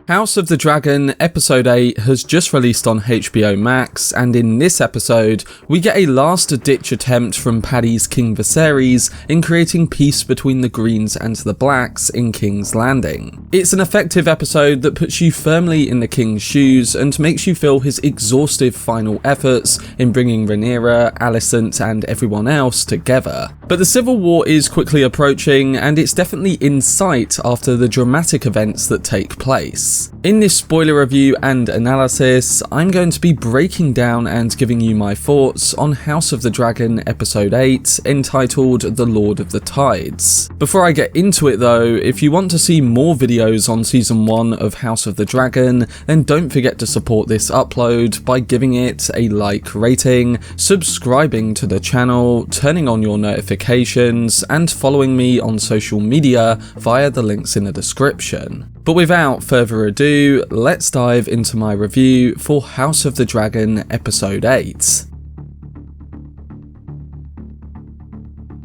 House of the Dragon Episode 8 has just released on HBO Max, and in this episode, we get a last-ditch attempt from Paddy's King Viserys in creating peace between the Greens and the Blacks in King's Landing. It's an effective episode that puts you firmly in the King's shoes and makes you feel his exhaustive final efforts in bringing Rhaenyra, Alicent and everyone else together. But the civil war is quickly approaching, and it's definitely in sight after the dramatic events that take place. In this spoiler review and analysis, I'm going to be breaking down and giving you my thoughts on House of the Dragon Episode 8, entitled The Lord of the Tides. Before I get into it though, if you want to see more videos on Season 1 of House of the Dragon, then don't forget to support this upload by giving it a like rating, subscribing to the channel, turning on your notifications, and following me on social media via the links in the description. But without further ado, let's dive into my review for House of the Dragon Episode 8.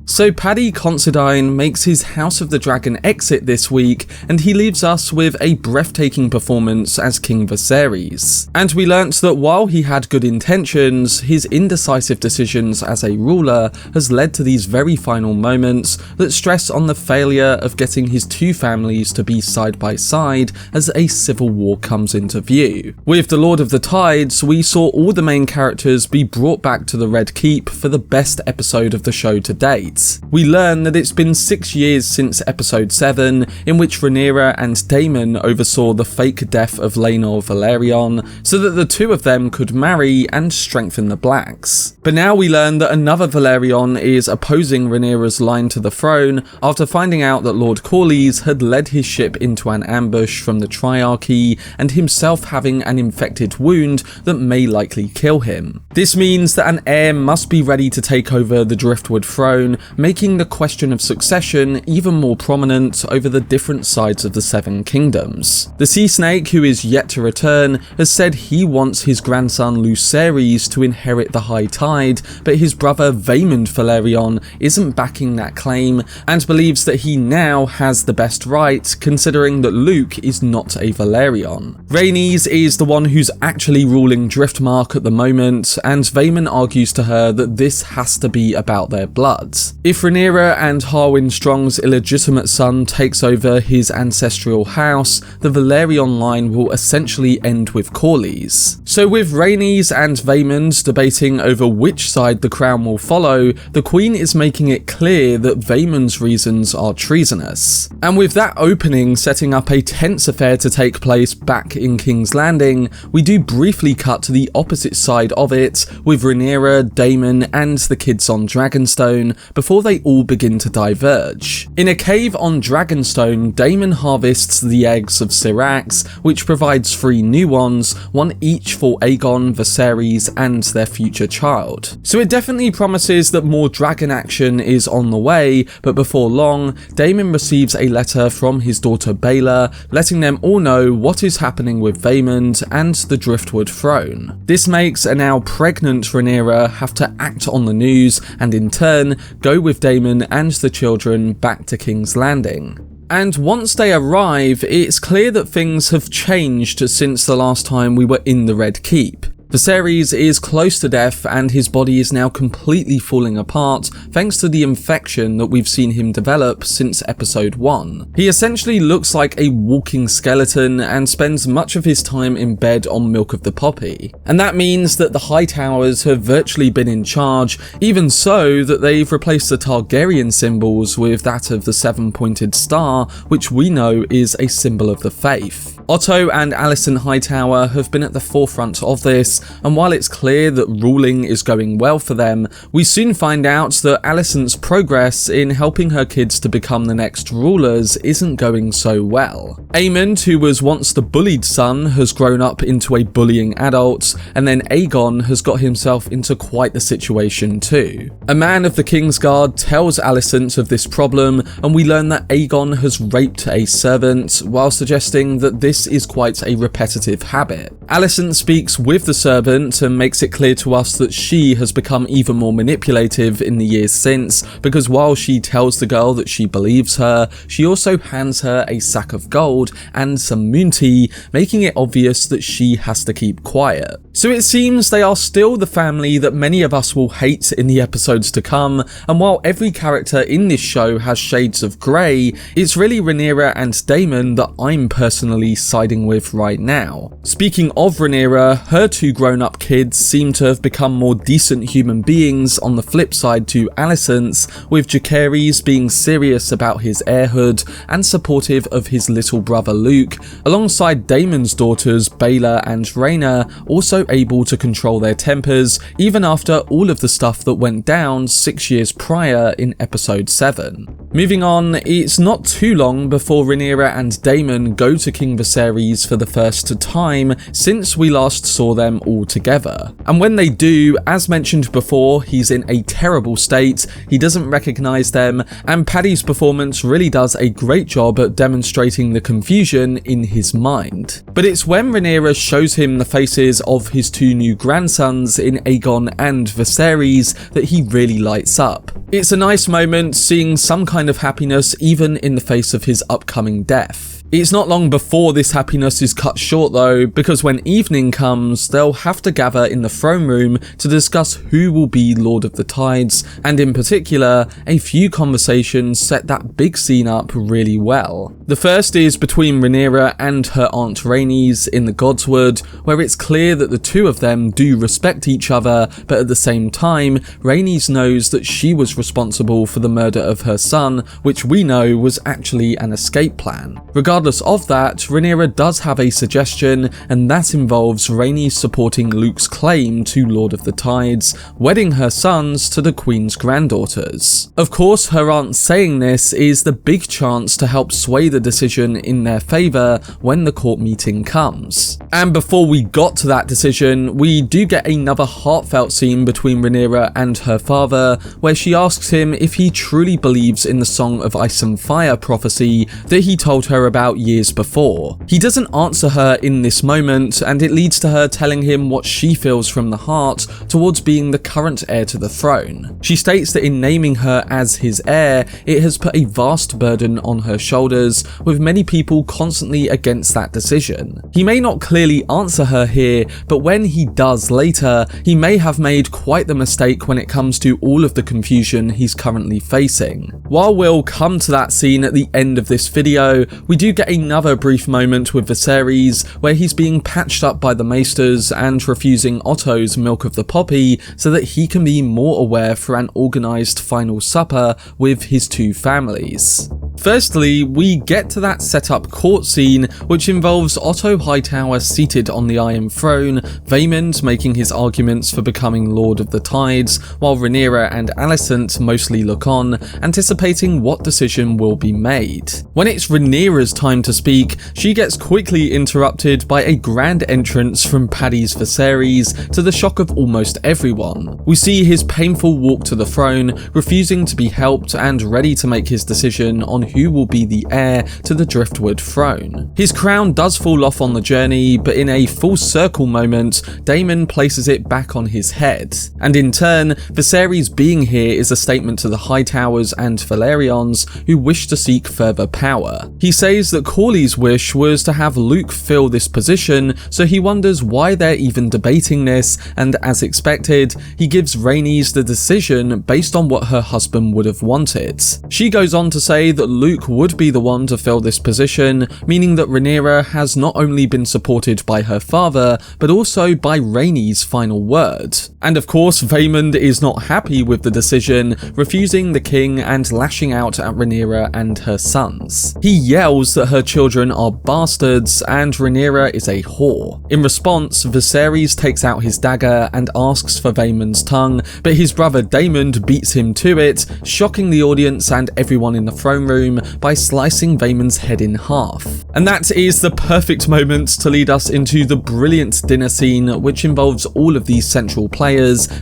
So Paddy Considine makes his House of the Dragon exit this week, and he leaves us with a breathtaking performance as King Viserys. And we learnt that while he had good intentions, his indecisive decisions as a ruler has led to these very final moments that stress on the failure of getting his two families to be side by side as a civil war comes into view. With The Lord of the Tides, we saw all the main characters be brought back to the Red Keep for the best episode of the show to date. We learn that it's been 6 years since episode 7, in which Rhaenyra and Daemon oversaw the fake death of Laenor Velaryon, so that the two of them could marry and strengthen the Blacks. But now we learn that another Velaryon is opposing Rhaenyra's line to the throne after finding out that Lord Corlys had led his ship into an ambush from the Triarchy, and himself having an infected wound that may likely kill him. This means that an heir must be ready to take over the Driftwood throne, making the question of succession even more prominent over the different sides of the Seven Kingdoms. The Sea Snake, who is yet to return, has said he wants his grandson Viserys to inherit the High Tide, but his brother Vaemond Velaryon isn't backing that claim and believes that he now has the best right, considering that Luke is not a Velaryon. Rhaenys is the one who's actually ruling Driftmark at the moment, and Vaemond argues to her that this has to be about their blood. If Rhaenyra and Harwin Strong's illegitimate son takes over his ancestral house, the Velaryon line will essentially end with Corlys. So with Rhaenys and Vaemond debating over which side the crown will follow, the Queen is making it clear that Vaemond's reasons are treasonous. And with that opening setting up a tense affair to take place back in King's Landing, we do briefly cut to the opposite side of it, with Rhaenyra, Daemon and the kids on Dragonstone, before they all begin to diverge. In a cave on Dragonstone, Daemon harvests the eggs of Syrax, which provides 3 new ones, one each for Aegon, Viserys and their future child. So it definitely promises that more dragon action is on the way, but before long, Daemon receives a letter from his daughter Baela, letting them all know what is happening with Vaemond and the Driftwood throne. This makes a now pregnant Rhaenyra have to act on the news and in turn go with Daemon and the children back to King's Landing. And once they arrive, it's clear that things have changed since the last time we were in the Red Keep. Viserys is close to death and his body is now completely falling apart thanks to the infection that we've seen him develop since episode 1. He essentially looks like a walking skeleton and spends much of his time in bed on Milk of the Poppy. And that means that the Hightowers have virtually been in charge, even so that they've replaced the Targaryen symbols with that of the 7-pointed star, which we know is a symbol of the faith. Otto and Alicent Hightower have been at the forefront of this, and while it's clear that ruling is going well for them, we soon find out that Alicent's progress in helping her kids to become the next rulers isn't going so well. Aemond, who was once the bullied son, has grown up into a bullying adult, and then Aegon has got himself into quite the situation too. A man of the Kingsguard tells Alicent of this problem, and we learn that Aegon has raped a servant, while suggesting that this this is quite a repetitive habit. Alicent speaks with the servant and makes it clear to us that she has become even more manipulative in the years since, because while she tells the girl that she believes her, she also hands her a sack of gold and some moon tea, making it obvious that she has to keep quiet. So it seems they are still the family that many of us will hate in the episodes to come, and while every character in this show has shades of grey, it's really Rhaenyra and Daemon that I'm personally siding with right now. Speaking of Rhaenyra, her two grown-up kids seem to have become more decent human beings on the flip side to Alicent's, with Jacaerys being serious about his heirhood and supportive of his little brother Luke, alongside Daemon's daughters Baela and Rhaenyra also able to control their tempers, even after all of the stuff that went down 6 years prior in episode 7. Moving on, it's not too long before Rhaenyra and Daemon go to King Viserys for the first time since we last saw them all together. And when they do, as mentioned before, he's in a terrible state, he doesn't recognise them, and Paddy's performance really does a great job at demonstrating the confusion in his mind. But it's when Rhaenyra shows him the faces of his two new grandsons in Aegon and Viserys that he really lights up. It's a nice moment seeing some kind of happiness even in the face of his upcoming death. It's not long before this happiness is cut short though, because when evening comes, they'll have to gather in the throne room to discuss who will be Lord of the Tides, and in particular, a few conversations set that big scene up really well. The first is between Rhaenyra and her aunt Rhaenys in the Godswood, where it's clear that the two of them do respect each other, but at the same time, Rhaenys knows that she was responsible for the murder of her son, which we know was actually an escape plan. Regardless of that, Rhaenyra does have a suggestion, and that involves Rhaenys supporting Luke's claim to Lord of the Tides, wedding her sons to the Queen's granddaughters. Of course, her aunt saying this is the big chance to help sway the decision in their favour when the court meeting comes. And before we got to that decision, we do get another heartfelt scene between Rhaenyra and her father, where she asks him if he truly believes in the Song of Ice and Fire prophecy that he told her about years before. He doesn't answer her in this moment, and it leads to her telling him what she feels from the heart towards being the current heir to the throne. She states that in naming her as his heir, it has put a vast burden on her shoulders, with many people constantly against that decision. He may not clearly answer her here, but when he does later, he may have made quite the mistake when it comes to all of the confusion he's currently facing. While we'll come to that scene at the end of this video, we do get another brief moment with Viserys where he's being patched up by the maesters and refusing Otto's milk of the poppy so that he can be more aware for an organised final supper with his two families. Firstly, we get to that set-up court scene which involves Otto Hightower seated on the Iron Throne, Vaemond making his arguments for becoming Lord of the Tides, while Rhaenyra and Alicent mostly look on, anticipating what decision will be made. When it's Rhaenyra's time to speak, she gets quickly interrupted by a grand entrance from Paddy's Viserys to the shock of almost everyone. We see his painful walk to the throne, refusing to be helped and ready to make his decision on who will be the heir to the Driftwood throne. His crown does fall off on the journey, but in a full circle moment, Daemon places it back on his head. And in turn, Viserys being here is a statement to the Hightowers and Valerians who wish to seek further power. He says that Corley's wish was to have Luke fill this position, so he wonders why they're even debating this, and as expected, he gives Rhaenys the decision based on what her husband would have wanted. She goes on to say that Luke would be the one to fill this position, meaning that Rhaenyra has not only been supported by her father, but also by Rhaenys' final word. And of course, Vaemond is not happy with the decision, refusing the king and lashing out at Rhaenyra and her sons. He yells that her children are bastards and Rhaenyra is a whore. In response, Viserys takes out his dagger and asks for Vaemond's tongue, but his brother Daemon beats him to it, shocking the audience and everyone in the throne room by slicing Vaemond's head in half. And that is the perfect moment to lead us into the brilliant dinner scene, which involves all of these central players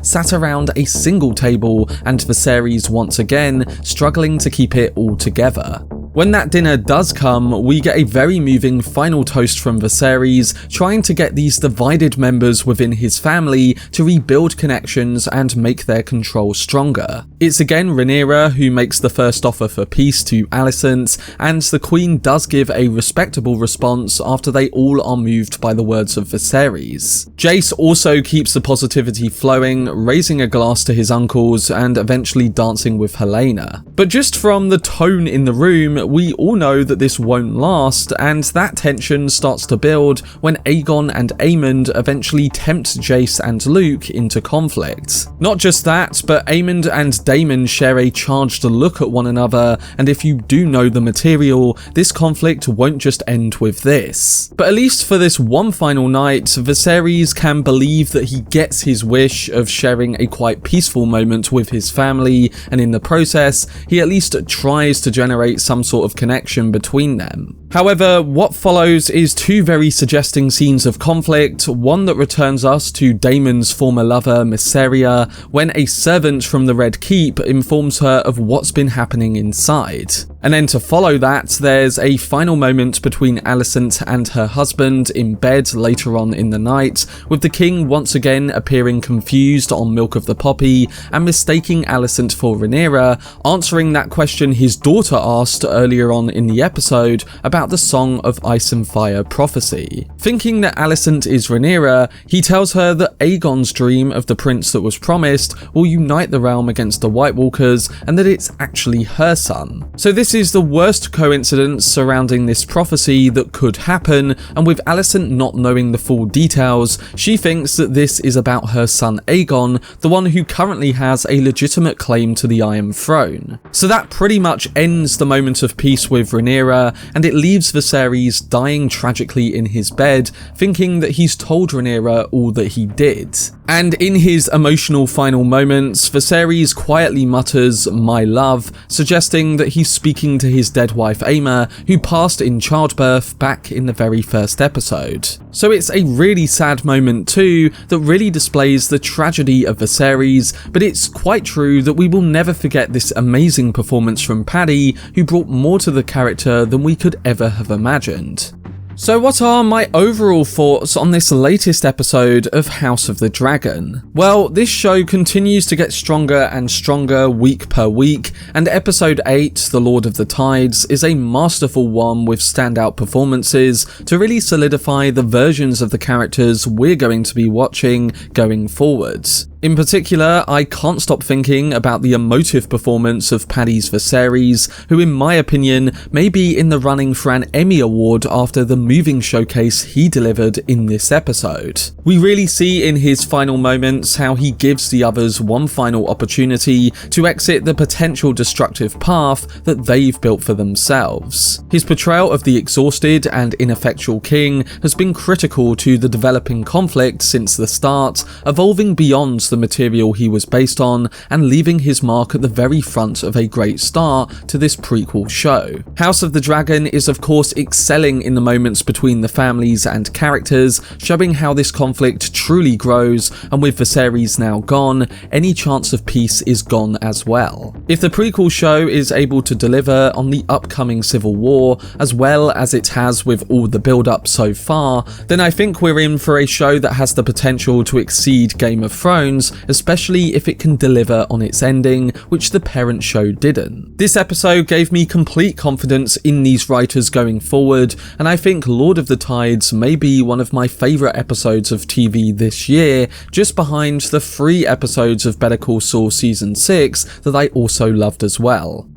sat around a single table and Viserys once again struggling to keep it all together. When that dinner does come, we get a very moving final toast from Viserys, trying to get these divided members within his family to rebuild connections and make their control stronger. It's again Rhaenyra who makes the first offer for peace to Alicent, and the Queen does give a respectable response after they all are moved by the words of Viserys. Jace also keeps the positivity flowing, raising a glass to his uncles and eventually dancing with Rhaenyra. But just from the tone in the room, we all know that this won't last, and that tension starts to build when Aegon and Aemond eventually tempt Jace and Luke into conflict. Not just that, but Aemond and Daemon share a charged look at one another, and if you do know the material, this conflict won't just end with this. But at least for this one final night, Viserys can believe that he gets his wish of sharing a quite peaceful moment with his family, and in the process, he at least tries to generate some sort of connection between them. However, what follows is two very suggesting scenes of conflict, one that returns us to Daemon's former lover, Mysaria, when a servant from the Red Keep informs her of what's been happening inside. And then to follow that, there's a final moment between Alicent and her husband in bed later on in the night, with the king once again appearing confused on Milk of the Poppy and mistaking Alicent for Rhaenyra, answering that question his daughter asked earlier on in the episode about the Song of Ice and Fire prophecy. Thinking that Alicent is Rhaenyra, he tells her that Aegon's dream of the prince that was promised will unite the realm against the White Walkers and that it's actually her son. So this is the worst coincidence surrounding this prophecy that could happen, and with Alicent not knowing the full details, she thinks that this is about her son Aegon, the one who currently has a legitimate claim to the Iron Throne. So that pretty much ends the moment of peace with Rhaenyra, and it leaves Viserys dying tragically in his bed, thinking that he's told Rhaenyra all that he did. And in his emotional final moments, Viserys quietly mutters, "My love," suggesting that he's speaking to his dead wife Aemma, who passed in childbirth back in the very first episode. So it's a really sad moment too, that really displays the tragedy of Viserys, but it's quite true that we will never forget this amazing performance from Paddy, who brought more to the character than we could ever have imagined. So what are my overall thoughts on this latest episode of House of the Dragon? Well, this show continues to get stronger and stronger week per week, and episode 8, The Lord of the Tides, is a masterful one with standout performances to really solidify the versions of the characters we're going to be watching going forwards. In particular, I can't stop thinking about the emotive performance of Paddy's Viserys, who in my opinion may be in the running for an Emmy Award after the moving showcase he delivered in this episode. We really see in his final moments how he gives the others one final opportunity to exit the potential destructive path that they've built for themselves. His portrayal of the exhausted and ineffectual king has been critical to the developing conflict since the start, evolving beyond the material he was based on and leaving his mark at the very front of a great start to this prequel show. House of the Dragon is of course excelling in the moments between the families and characters, showing how this conflict truly grows, and with Viserys now gone, any chance of peace is gone as well. If the prequel show is able to deliver on the upcoming civil war, as well as it has with all the build-up so far, then I think we're in for a show that has the potential to exceed Game of Thrones, especially if it can deliver on its ending, which the parent show didn't. This episode gave me complete confidence in these writers going forward, and I think Lord of the Tides may be one of my favourite episodes of TV this year, just behind the 3 episodes of Better Call Saul Season 6 that I also loved as well.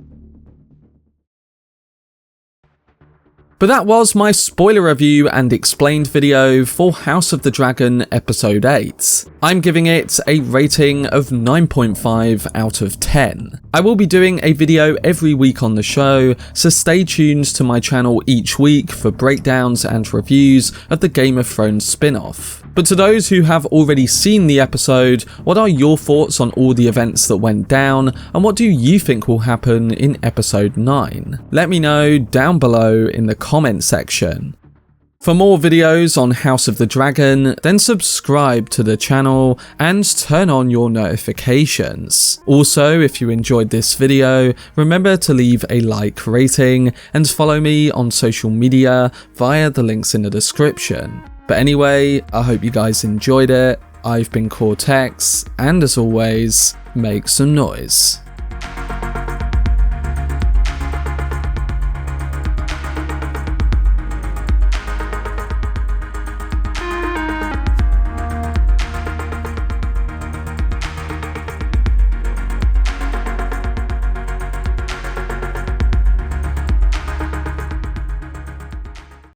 But that was my spoiler review and explained video for House of the Dragon Episode 8. I'm giving it a rating of 9.5 out of 10. I will be doing a video every week on the show, so stay tuned to my channel each week for breakdowns and reviews of the Game of Thrones spin-off. But to those who have already seen the episode, what are your thoughts on all the events that went down, and what do you think will happen in episode 9? Let me know down below in the comment section. For more videos on House of the Dragon, then subscribe to the channel and turn on your notifications. Also, if you enjoyed this video, remember to leave a like rating and follow me on social media via the links in the description. But anyway, I hope you guys enjoyed it. I've been Cortex, and as always, make some noise.